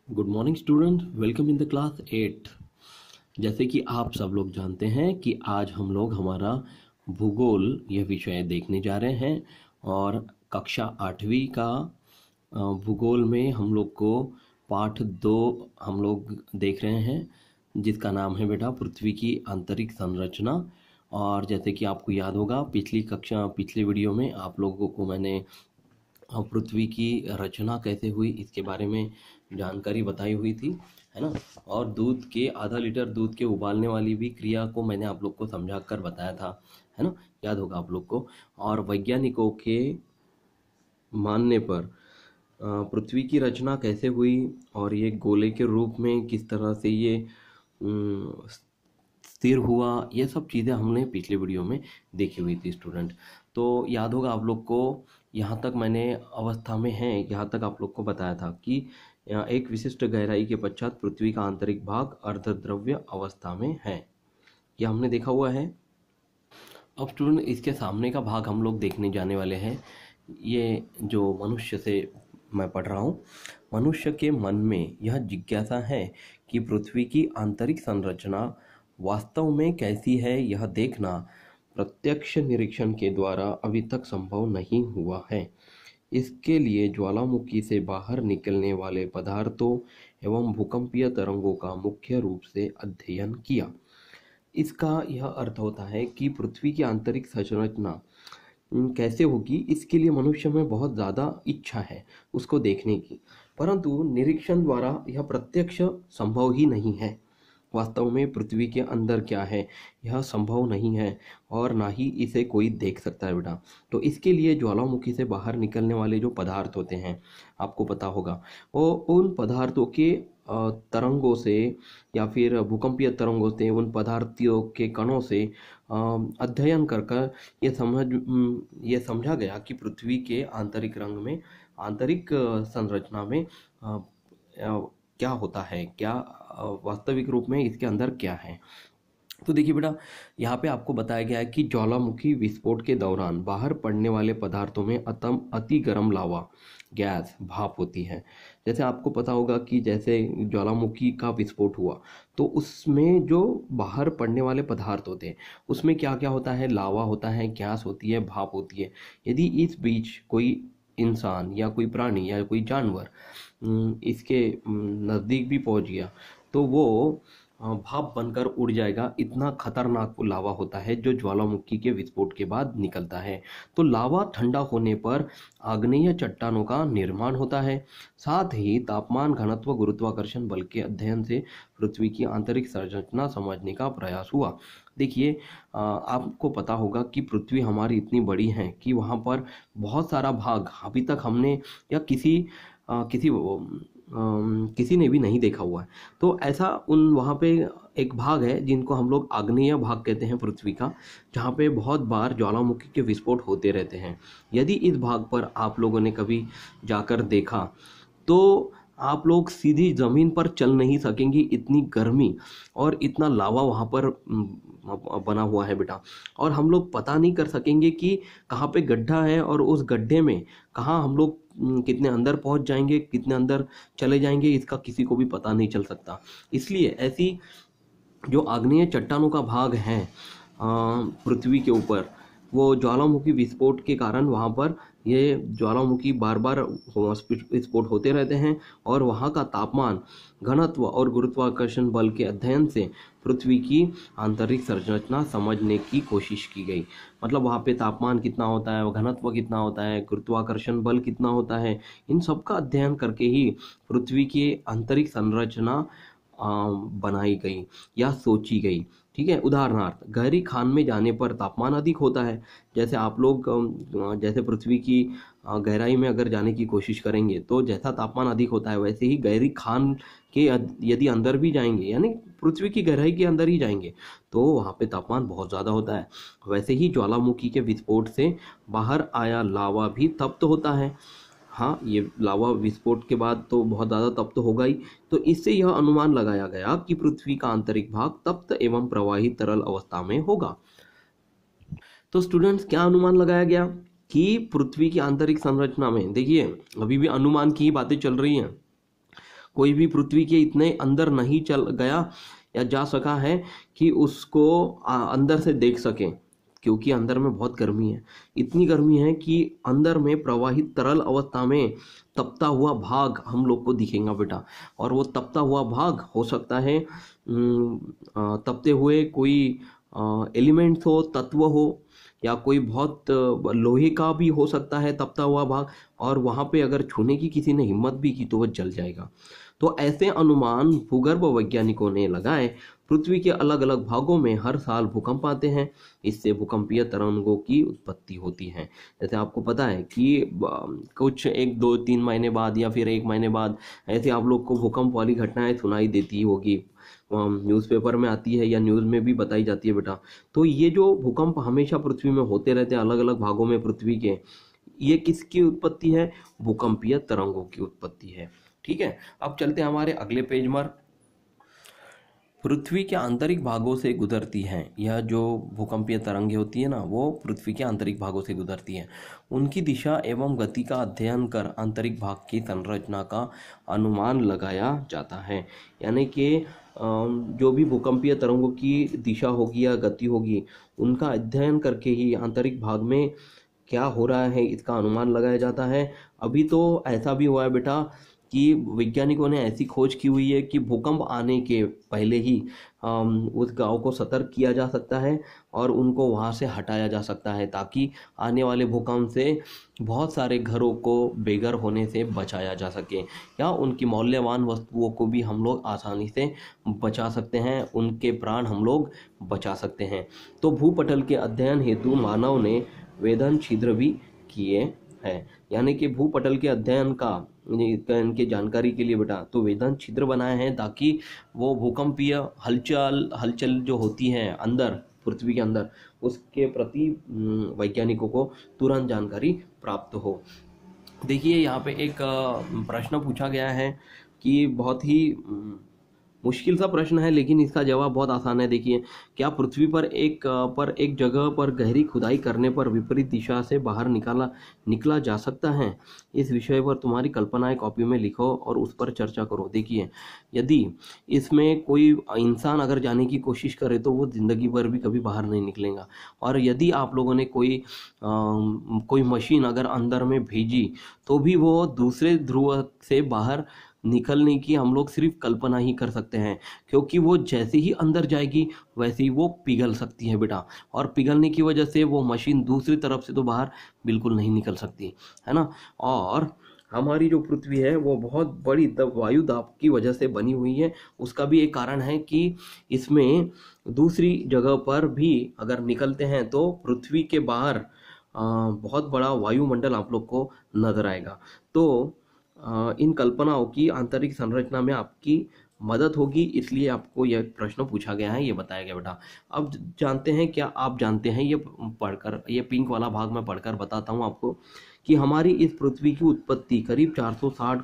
Good morning student, welcome in the class 8। जैसे कि आप सब लोग जानते हैं कि आज हम लोग हमारा भूगोल यह विषय देखने जा रहे हैं और कक्षा 8वीं का भूगोल में हम लोग को पाठ 2 हम लोग देख रहे हैं, जिसका नाम है बेटा पृथ्वी की आंतरिक संरचना। और जैसे कि आपको याद होगा, पिछले वीडियो में आप लोगों को मैंने पृथ्वी की रचना कैसे हुई इसके बारे में जानकारी बताई हुई थी, है ना। और दूध के आधा लीटर दूध के उबालने वाली भी क्रिया को मैंने आप लोग को समझा कर बताया था, है ना, याद होगा आप लोग को। और वैज्ञानिकों के मानने पर पृथ्वी की रचना कैसे हुई और ये गोले के रूप में किस तरह से ये स्थिर हुआ, ये सब चीज़ें हमने पिछले वीडियो में देखी हुई थी स्टूडेंट। तो याद होगा आप लोग को, यहाँ तक मैंने अवस्था में है, यहाँ तक आप लोग को बताया था कि एक विशिष्ट गहराई के पश्चात पृथ्वी का आंतरिक भाग अर्धद्रव्य अवस्था में है, यह हमने देखा हुआ है। अब स्टूडेंट इसके सामने का भाग हम लोग देखने जाने वाले हैं। ये जो मनुष्य से मैं पढ़ रहा हूँ, मनुष्य के मन में यह जिज्ञासा है कि पृथ्वी की आंतरिक संरचना वास्तव में कैसी है, यह देखना प्रत्यक्ष निरीक्षण के द्वारा अभी तक संभव नहीं हुआ है। इसके लिए ज्वालामुखी से बाहर निकलने वाले पदार्थों एवं भूकंपीय तरंगों का मुख्य रूप से अध्ययन किया। इसका यह अर्थ होता है कि पृथ्वी की आंतरिक संरचना कैसे होगी, इसके लिए मनुष्य में बहुत ज़्यादा इच्छा है उसको देखने की, परंतु निरीक्षण द्वारा यह प्रत्यक्ष संभव ही नहीं है। वास्तव में पृथ्वी के अंदर क्या है यह संभव नहीं है और ना ही इसे कोई देख सकता है बेटा। तो इसके लिए ज्वालामुखी से बाहर निकलने वाले जो पदार्थ होते हैं, आपको पता होगा, वो उन पदार्थों के तरंगों से या फिर भूकंपीय तरंगों से, उन पदार्थों के कणों से अध्ययन कर ये समझा गया कि पृथ्वी के आंतरिक रंग में, आंतरिक संरचना में क्या होता है, क्या वास्तविक रूप में इसके अंदर क्या है। तो देखिए बेटा, यहाँ पे आपको बताया गया है कि ज्वालामुखी विस्फोट के दौरान बाहर पड़ने वाले पदार्थों में अति गर्म लावा गैस भाप होती है। जैसे आपको पता होगा कि जैसे ज्वालामुखी का विस्फोट हुआ तो उसमें जो बाहर पड़ने वाले पदार्थ होते हैं उसमें क्या क्या होता है, लावा होता है, गैस होती है, भाप होती है। यदि इस बीच कोई इंसान या कोई प्राणी या कोई जानवर इसके नज़दीक भी पहुंच गया तो वो भाप बनकर उड़ जाएगा। इतना खतरनाक वो लावा होता है जो ज्वालामुखी के विस्फोट के बाद निकलता है। तो लावा ठंडा होने पर आग्नेय चट्टानों का निर्माण होता है। साथ ही तापमान, घनत्व, गुरुत्वाकर्षण बल के अध्ययन से पृथ्वी की आंतरिक संरचना समझने का प्रयास हुआ। देखिए, आपको पता होगा कि पृथ्वी हमारी इतनी बड़ी है कि वहाँ पर बहुत सारा भाग अभी तक हमने या किसी ने भी नहीं देखा हुआ है। तो ऐसा उन वहाँ पे एक भाग है जिनको हम लोग आग्नेय भाग कहते हैं पृथ्वी का, जहाँ पे बहुत बार ज्वालामुखी के विस्फोट होते रहते हैं। यदि इस भाग पर आप लोगों ने कभी जाकर देखा तो आप लोग सीधी ज़मीन पर चल नहीं सकेंगी, इतनी गर्मी और इतना लावा वहाँ पर बना हुआ है बेटा। और हम लोग पता नहीं कर सकेंगे कि कहाँ पे गड्ढा है और उस गड्ढे में कहाँ हम लोग कितने अंदर पहुँच जाएंगे, कितने अंदर चले जाएंगे, इसका किसी को भी पता नहीं चल सकता। इसलिए ऐसी जो आग्नेय चट्टानों का भाग है पृथ्वी के ऊपर, वो ज्वालामुखी विस्फोट के कारण वहाँ पर ये ज्वालामुखी बार बार विस्फोट होते रहते हैं और वहाँ का तापमान, घनत्व और गुरुत्वाकर्षण बल के अध्ययन से पृथ्वी की आंतरिक संरचना समझने की कोशिश की गई। मतलब वहाँ पे तापमान कितना होता है, घनत्व कितना होता है, गुरुत्वाकर्षण बल कितना होता है, इन सब का अध्ययन करके ही पृथ्वी की आंतरिक संरचना बनाई गई या सोची गई। ठीक है, उदाहरणार्थ गहरी खान में जाने पर तापमान अधिक होता है। जैसे आप लोग जैसे पृथ्वी की गहराई में अगर जाने की कोशिश करेंगे तो जैसा तापमान अधिक होता है, वैसे ही गहरी खान के यदि अंदर भी जाएंगे, यानी पृथ्वी की गहराई के अंदर ही जाएंगे, तो वहाँ पे तापमान बहुत ज़्यादा होता है। वैसे ही ज्वालामुखी के विस्फोट से बाहर आया लावा भी तप्त होता है। हाँ, ये लावा विस्फोट के बाद तो बहुत ज़्यादा तप्त होगा ही। तो इससे यह अनुमान लगाया गया कि पृथ्वी का आंतरिक भाग तप्त एवं प्रवाहित तरल अवस्था में होगा। तो स्टूडेंट्स, क्या अनुमान लगाया गया कि पृथ्वी की आंतरिक संरचना में, देखिए अभी भी अनुमान की ही बातें चल रही हैं, कोई भी पृथ्वी के इतने अंदर नहीं चल गया या जा सका है कि उसको अंदर से देख सके, क्योंकि अंदर में बहुत गर्मी है। इतनी गर्मी है कि अंदर में प्रवाहित तरल अवस्था में तपता हुआ भाग हम लोग को दिखेगा बेटा। और वो तपता हुआ भाग हो सकता है तपते हुए कोई एलिमेंट्स हो, तत्व हो, या कोई बहुत लोहे का भी हो सकता है तपता हुआ भाग। और वहाँ पे अगर छूने की किसी ने हिम्मत भी की तो वह जल जाएगा। तो ऐसे अनुमान भूगर्भ वैज्ञानिकों ने लगाए। पृथ्वी के अलग अलग भागों में हर साल भूकंप आते हैं, इससे भूकंपीय तरंगों की उत्पत्ति होती है। जैसे आपको पता है कि कुछ 1-2-3 महीने बाद या फिर 1 महीने बाद ऐसे आप लोग को भूकंप वाली घटनाएं सुनाई देती होगी, न्यूज़पेपर में आती है या न्यूज़ में भी बताई जाती है बेटा। तो ये जो भूकंप हमेशा पृथ्वी में होते रहते हैं अलग अलग भागों में पृथ्वी के, ये किसकी उत्पत्ति है? भूकंपीय तरंगों की उत्पत्ति है। ठीक है, अब चलते हैं हमारे अगले पेज पर। पृथ्वी के आंतरिक भागों से गुजरती हैं। यह जो भूकंपीय तरंगें होती है ना, वो पृथ्वी के आंतरिक भागों से गुजरती हैं। उनकी दिशा एवं गति का अध्ययन कर आंतरिक भाग की संरचना का अनुमान लगाया जाता है। यानी कि जो भी भूकंपीय तरंगों की दिशा होगी या गति होगी, उनका अध्ययन करके ही आंतरिक भाग में क्या हो रहा है इसका अनुमान लगाया जाता है। अभी तो ऐसा भी हुआ है बेटा कि वैज्ञानिकों ने ऐसी खोज की हुई है कि भूकंप आने के पहले ही उस गांव को सतर्क किया जा सकता है और उनको वहां से हटाया जा सकता है, ताकि आने वाले भूकंप से बहुत सारे घरों को बेघर होने से बचाया जा सके, या उनकी मूल्यवान वस्तुओं को भी हम लोग आसानी से बचा सकते हैं, उनके प्राण हम लोग बचा सकते हैं। तो भूपटल के अध्ययन हेतु मानव ने वेधन छिद्र भी किए हैं। यानी कि भूपटल के अध्ययन का इनके जानकारी के लिए बेटा तो वेधन छिद्र बनाए हैं, ताकि वो भूकंपीय हलचल जो होती है अंदर पृथ्वी के अंदर, उसके प्रति वैज्ञानिकों को तुरंत जानकारी प्राप्त हो। देखिए यहाँ पे एक प्रश्न पूछा गया है कि बहुत ही मुश्किल सा प्रश्न है, लेकिन इसका जवाब बहुत आसान है। देखिए, क्या पृथ्वी पर एक जगह पर गहरी खुदाई करने पर विपरीत दिशा से बाहर निकला जा सकता है? इस विषय पर तुम्हारी कल्पनाएं कॉपी में लिखो और उस पर चर्चा करो। देखिए, यदि इसमें कोई इंसान अगर जाने की कोशिश करे तो वो जिंदगी भर भी कभी बाहर नहीं निकलेगा। और यदि आप लोगों ने कोई मशीन अगर अंदर में भेजी तो भी वो दूसरे ध्रुव से बाहर निकलने की हम लोग सिर्फ कल्पना ही कर सकते हैं, क्योंकि वो जैसे ही अंदर जाएगी वैसे ही वो पिघल सकती है बेटा। और पिघलने की वजह से वो मशीन दूसरी तरफ से तो बाहर बिल्कुल नहीं निकल सकती है ना। और हमारी जो पृथ्वी है वो बहुत बड़ी वायु दाब की वजह से बनी हुई है। उसका भी एक कारण है कि इसमें दूसरी जगह पर भी अगर निकलते हैं तो पृथ्वी के बाहर बहुत बड़ा वायुमंडल आप लोग को नजर आएगा। तो इन कल्पनाओं की आंतरिक संरचना में आपकी मदद होगी, इसलिए आपको यह प्रश्न पूछा गया है, ये बताया गया बेटा। अब जानते हैं, क्या आप जानते हैं, ये पढ़कर, ये पिंक वाला भाग मैं पढ़कर बताता हूँ आपको कि हमारी इस पृथ्वी की उत्पत्ति करीब 460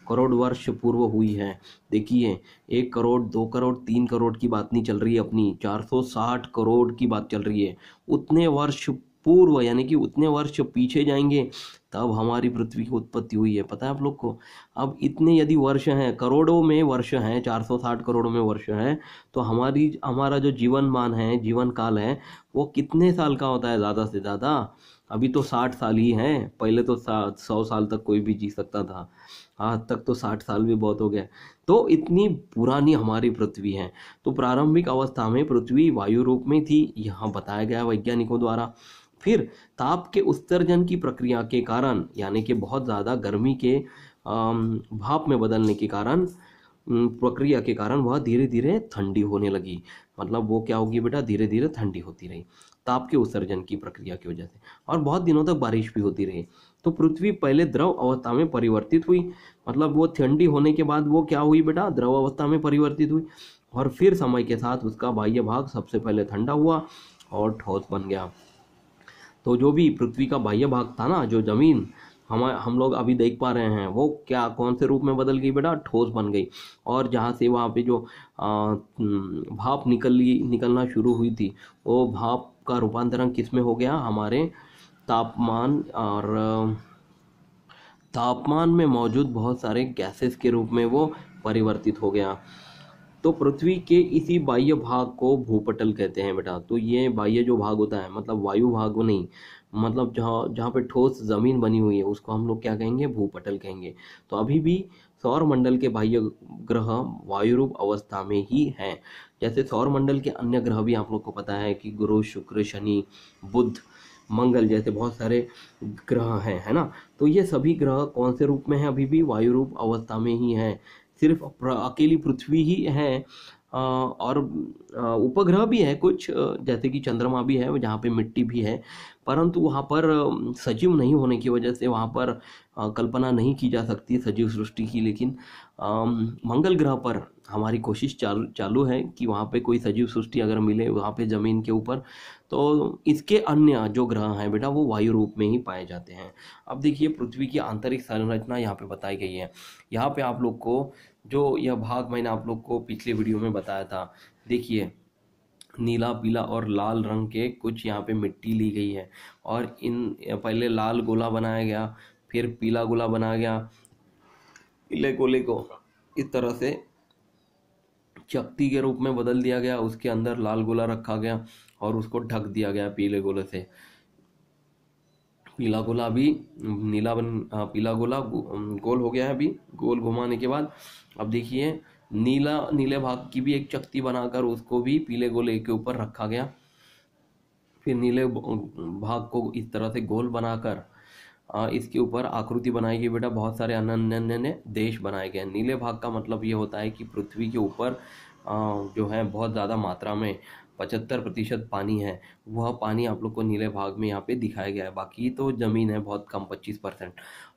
करोड़ वर्ष पूर्व हुई है। देखिए, 1 करोड़ 2 करोड़ 3 करोड़ की बात नहीं चल रही है अपनी, 460 करोड़ की बात चल रही है। उतने वर्ष पूर्व यानी कि उतने वर्ष पीछे जाएंगे तब हमारी पृथ्वी की उत्पत्ति हुई है, पता है आप लोग को। अब इतने यदि वर्ष हैं, करोड़ों में वर्ष हैं, 460 करोड़ में वर्ष हैं, तो हमारा जो जीवन मान है, जीवन काल है, वो कितने साल का होता है? ज़्यादा से ज़्यादा अभी तो 60 साल ही हैं। पहले तो 100 साल तक कोई भी जी सकता था, आज तक तो 60 साल भी बहुत हो गया। तो इतनी पुरानी हमारी पृथ्वी है। तो प्रारंभिक अवस्था में पृथ्वी वायु रूप में थी, यहाँ बताया गया वैज्ञानिकों द्वारा। फिर ताप के उत्सर्जन की प्रक्रिया के कारण, यानी कि बहुत ज़्यादा गर्मी के भाप में बदलने के कारण, प्रक्रिया के कारण वह धीरे धीरे ठंडी होने लगी। मतलब वो क्या होगी बेटा? धीरे धीरे ठंडी होती रही ताप के उत्सर्जन की प्रक्रिया की वजह से, और बहुत दिनों तक बारिश भी होती रही। तो पृथ्वी पहले द्रव अवस्था में परिवर्तित हुई, मतलब वो ठंडी होने के बाद वो क्या हुई बेटा? द्रव अवस्था में परिवर्तित हुई। और फिर समय के साथ उसका बाह्य भाग सबसे पहले ठंडा हुआ और ठोस बन गया। तो जो भी पृथ्वी का बाह्य भाग था ना, जो जमीन हम लोग अभी देख पा रहे हैं, वो क्या कौन से रूप में बदल गई बेटा? ठोस बन गई। और जहाँ से वहाँ पे जो भाप निकलना शुरू हुई थी, वो भाप का रूपांतरण किस में हो गया? हमारे तापमान और तापमान में मौजूद बहुत सारे गैसेस के रूप में वो परिवर्तित हो गया। तो पृथ्वी के इसी बाह्य भाग को भूपटल कहते हैं बेटा। तो ये बाह्य जो भाग होता है मतलब वायु भाग नहीं, मतलब जहाँ जहाँ पे ठोस जमीन बनी हुई है उसको हम लोग क्या कहेंगे, भूपटल कहेंगे। तो अभी भी सौर मंडल के बाह्य ग्रह वायुरूप अवस्था में ही हैं। जैसे सौर मंडल के अन्य ग्रह भी आप लोग को पता है कि गुरु, शुक्र, शनि, बुध, मंगल जैसे बहुत सारे ग्रह हैं, है ना। तो ये सभी ग्रह कौन से रूप में हैं, अभी भी वायु रूप अवस्था में ही हैं। सिर्फ अकेली पृथ्वी ही है, और उपग्रह भी है कुछ, जैसे कि चंद्रमा भी है जहाँ पे मिट्टी भी है, परंतु वहाँ पर सजीव नहीं होने की वजह से वहाँ पर कल्पना नहीं की जा सकती सजीव सृष्टि की। लेकिन मंगल ग्रह पर हमारी कोशिश चालू है कि वहाँ पे कोई सजीव सृष्टि अगर मिले वहाँ पे ज़मीन के ऊपर, तो इसके अन्य जो ग्रह हैं बेटा वो वायु रूप में ही पाए जाते हैं। अब देखिए पृथ्वी की आंतरिक संरचना यहाँ पे बताई गई है। यहाँ पे आप लोग को जो यह भाग मैंने आप लोग को पिछले वीडियो में बताया था, देखिए नीला, पीला और लाल रंग के कुछ यहाँ पे मिट्टी ली गई है, और इन पहले लाल गोला बनाया गया, फिर पीला गोला बनाया गया। पीले गोले को इस तरह से चकती के रूप में बदल दिया गया, उसके अंदर लाल गोला रखा गया और उसको ढक दिया गया पीले गोले से। पीला गोला अभी पीला गोला गोल हो गया है। अभी गोल घुमाने के बाद अब देखिए नीले भाग की भी एक चकती बनाकर उसको भी पीले गोले के ऊपर रखा गया। फिर नीले भाग को इस तरह से गोल बनाकर इसके ऊपर आकृति बनाई गई बेटा। बहुत सारे अन्य देश बनाए गए। नीले भाग का मतलब ये होता है कि पृथ्वी के ऊपर जो है बहुत ज़्यादा मात्रा में 75% पानी है। वह पानी आप लोग को नीले भाग में यहाँ पे दिखाया गया है। बाकी तो ज़मीन है बहुत कम, 25%।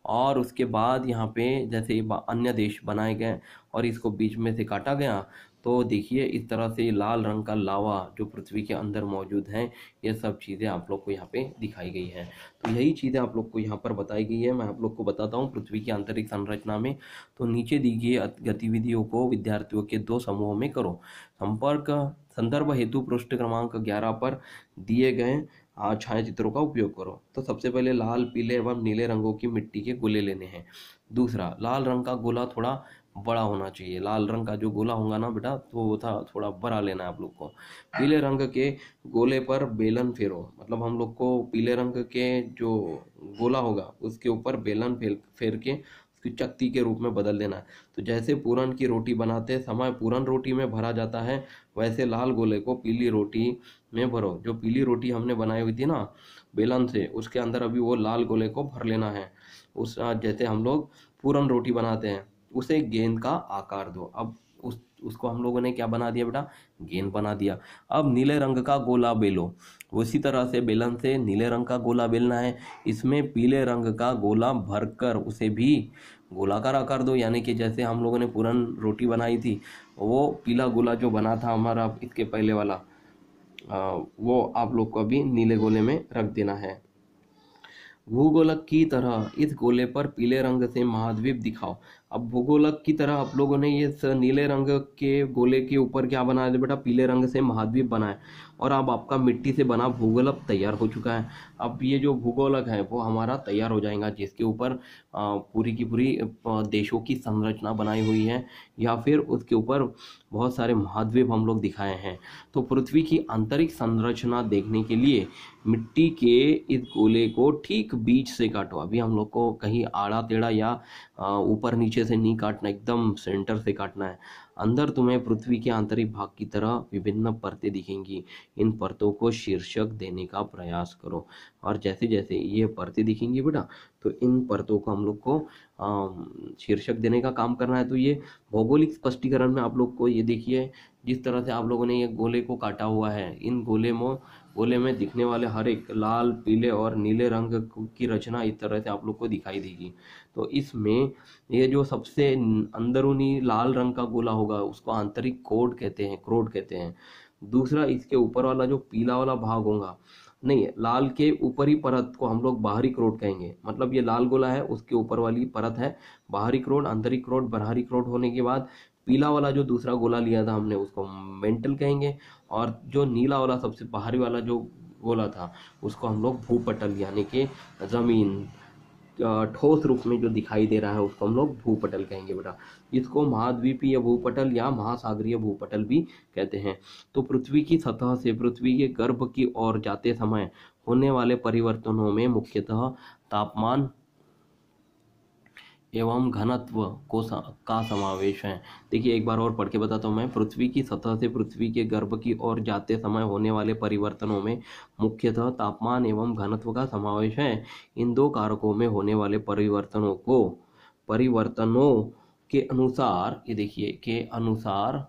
और उसके बाद यहाँ पे जैसे अन्य देश बनाए गए और इसको बीच में से काटा गया, तो देखिए इस तरह से लाल रंग का लावा जो पृथ्वी के अंदर मौजूद है, ये सब चीज़ें आप लोग को यहाँ पे दिखाई गई हैं। तो यही चीज़ें आप लोग को यहाँ पर बताई गई है। मैं आप लोग को बताता हूँ पृथ्वी की आंतरिक संरचना में। तो नीचे दी गई गतिविधियों को विद्यार्थियों के 2 समूहों में करो। संदर्भ हेतु पृष्ठ क्रमांक 11 पर दिए गए छायाचित्रों का उपयोग करो। तो सबसे पहले लाल, पीले एवं नीले रंगों की मिट्टी के गोले लेने हैं। दूसरा, लाल रंग का गोला थोड़ा बड़ा होना चाहिए। लाल रंग का जो गोला होगा ना बेटा, तो वो था थोड़ा बड़ा लेना है आप लोग को। पीले रंग के गोले पर बेलन फेरो, मतलब हम लोग को पीले रंग के जो गोला होगा उसके ऊपर बेलन फेर के उसकी चक्ति के रूप में बदल देना है। तो जैसे पूरन की रोटी बनाते समय पूरन रोटी में भरा जाता है, वैसे लाल गोले को पीली रोटी में भरो। जो पीली रोटी हमने बनाई हुई थी ना बेलन से, उसके अंदर अभी वो लाल गोले को भर लेना है। जैसे हम लोग पूरन रोटी बनाते हैं उसे गेंद का आकार दो। अब उसको हम लोगों ने क्या बना दिया बेटा, गेंद बना दिया। अब नीले रंग का गोला बेलो। उसी तरह से बेलन से नीले रंग का गोला बेलना है। इसमें पीले रंग का गोला भरकर उसे भी गोलाकार आकार दो। यानी कि जैसे हम लोगों ने पूरन रोटी बनाई थी, वो पीला गोला जो बना था हमारा इसके पहले वाला, वो आप लोग को अभी नीले गोले में रख देना है। भूगोलक की तरह इस गोले पर पीले रंग से महाद्वीप दिखाओ। अब भूगोलक की तरह आप लोगों ने ये नीले रंग के गोले के ऊपर क्या बनाया था बेटा, पीले रंग से महाद्वीप बनाए, और अब आपका मिट्टी से बना भूगोलक तैयार हो चुका है। अब ये जो भूगोलक है वो हमारा तैयार हो जाएगा, जिसके ऊपर पूरी की पूरी देशों की संरचना बनाई हुई है, या फिर उसके ऊपर बहुत सारे महाद्वीप हम लोग दिखाए हैं। तो पृथ्वी की आंतरिक संरचना देखने के लिए मिट्टी के इस गोले को ठीक बीच से काटो। अभी हम लोग को कहीं आड़ा टेढ़ा या ऊपर नीचे से नहीं काटना, एकदम सेंटर से काटना है। अंदर तुम्हें पृथ्वी के आंतरिक भाग की तरह विभिन्न परतें दिखेंगी। इन परतों को शीर्षक देने का प्रयास करो। और जैसे जैसे ये परतें दिखेंगी बेटा, तो इन परतों को हम लोग को शीर्षक देने का काम करना है। तो ये भौगोलिक स्पष्टीकरण में आप लोग को ये देखिए, जिस तरह से आप लोगों ने ये गोले को काटा हुआ है, इन गोले में दिखने वाले हर एक लाल, पीले और नीले रंग की रचना इस तरह से आप लोग को दिखाई देगी। तो इसमें ये जो सबसे अंदरूनी लाल रंग का गोला होगा उसको आंतरिक क्रोड कहते हैं। दूसरा, इसके ऊपर वाला जो पीला वाला भाग होगा, नहीं, लाल के ऊपरी परत को हम लोग बाहरी क्रोड कहेंगे। मतलब ये लाल गोला है, उसके ऊपर वाली परत है बाहरी क्रोड, आंतरिक क्रोड, बाहरी क्रोड होने के बाद पीला वाला जो दूसरा गोला लिया था हमने उसको मेंटल कहेंगे, और जो नीला वाला सबसे बाहरी वाला जो गोला था उसको हम लोग भूपटल यानी कि जमीन ठोस रूप में जो दिखाई दे रहा है उसको हम लोग भूपटल कहेंगे बेटा। इसको महाद्वीपीय भूपटल या महासागरीय भूपटल भी कहते हैं। तो पृथ्वी की सतह से पृथ्वी के गर्भ की ओर जाते समय होने वाले परिवर्तनों में मुख्यतः तापमान एवं घनत्व का समावेश है। देखिए एक बार और पढ़ के बताता हूँ मैं। पृथ्वी की सतह से पृथ्वी के गर्भ की ओर जाते समय होने वाले परिवर्तनों में मुख्यतः तापमान एवं घनत्व का समावेश है। इन दो कारकों में होने वाले परिवर्तनों के अनुसार, ये देखिए के अनुसार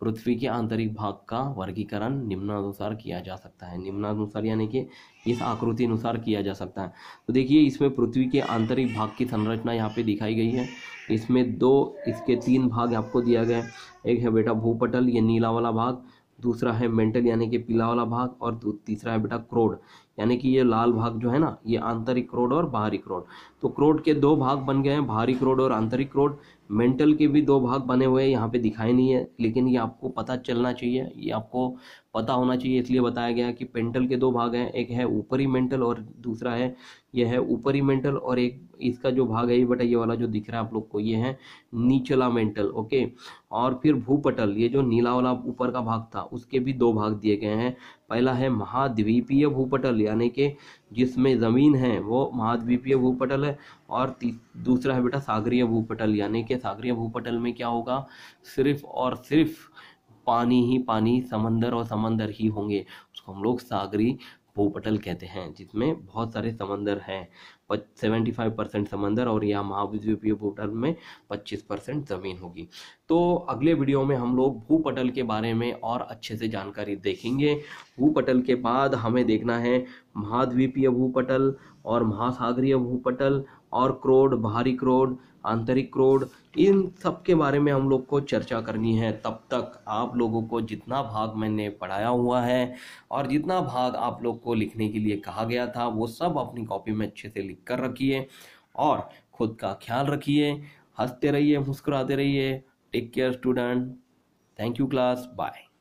पृथ्वी के आंतरिक भाग का वर्गीकरण निम्नानुसार किया जा सकता है। निम्नानुसार यानी कि इस आकृति अनुसार किया जा सकता है। तो देखिए इसमें पृथ्वी के आंतरिक भाग की संरचना यहाँ पे दिखाई गई है। इसमें इसके 3 भाग आपको दिया गया है। एक है बेटा भूपटल, ये नीला वाला भाग, दूसरा है मेंटल यानी कि पीला वाला भाग, और तीसरा है बेटा क्रोड यानी कि ये लाल भाग जो है ना, ये आंतरिक क्रोड और बाहरी क्रोड। तो क्रोड के 2 भाग बन गए हैं, बाहरी क्रोड और आंतरिक क्रोड। मेंटल के भी 2 भाग बने हुए हैं, यहाँ पे दिखाई नहीं है, लेकिन ये आपको पता चलना चाहिए, ये आपको पता होना चाहिए, इसलिए बताया गया कि पेंटल के 2 भाग हैं। एक है ऊपरी मेंटल और दूसरा है यह है ऊपरी मेंटल, और एक इसका जो भाग है ये बेटा ये वाला जो दिख रहा है आप लोग को, ये है निचला मेंटल। ओके, और फिर भूपटल, ये जो नीला वाला ऊपर का भाग था उसके भी 2 भाग दिए गए हैं। पहला है महाद्वीपीय भूपटल यानी कि जिसमें जमीन है वो महाद्वीपीय भूपटल है, और दूसरा है बेटा सागरीय भूपटल यानी कि सागरीय भूपटल में क्या होगा, सिर्फ और सिर्फ पानी ही पानी, समंदर और समंदर ही होंगे। उसको हम लोग सागरीय भूपटल कहते हैं, जिसमें बहुत सारे समंदर हैं। 75% समंदर, और यहाँ महाद्वीपीय भूपटल में 25% जमीन होगी। तो अगले वीडियो में हम लोग भूपटल के बारे में और अच्छे से जानकारी देखेंगे। भूपटल के बाद हमें देखना है महाद्वीपीय भूपटल और महासागरीय भूपटल और क्रोड, बाहरी क्रोड, आंतरिक क्रोड, इन सब के बारे में हम लोग को चर्चा करनी है। तब तक आप लोगों को जितना भाग मैंने पढ़ाया हुआ है और जितना भाग आप लोग को लिखने के लिए कहा गया था वो सब अपनी कॉपी में अच्छे से लिख कर रखिए, और खुद का ख्याल रखिए, हंसते रहिए, मुस्कुराते रहिए। Take care student. Thank you class, bye.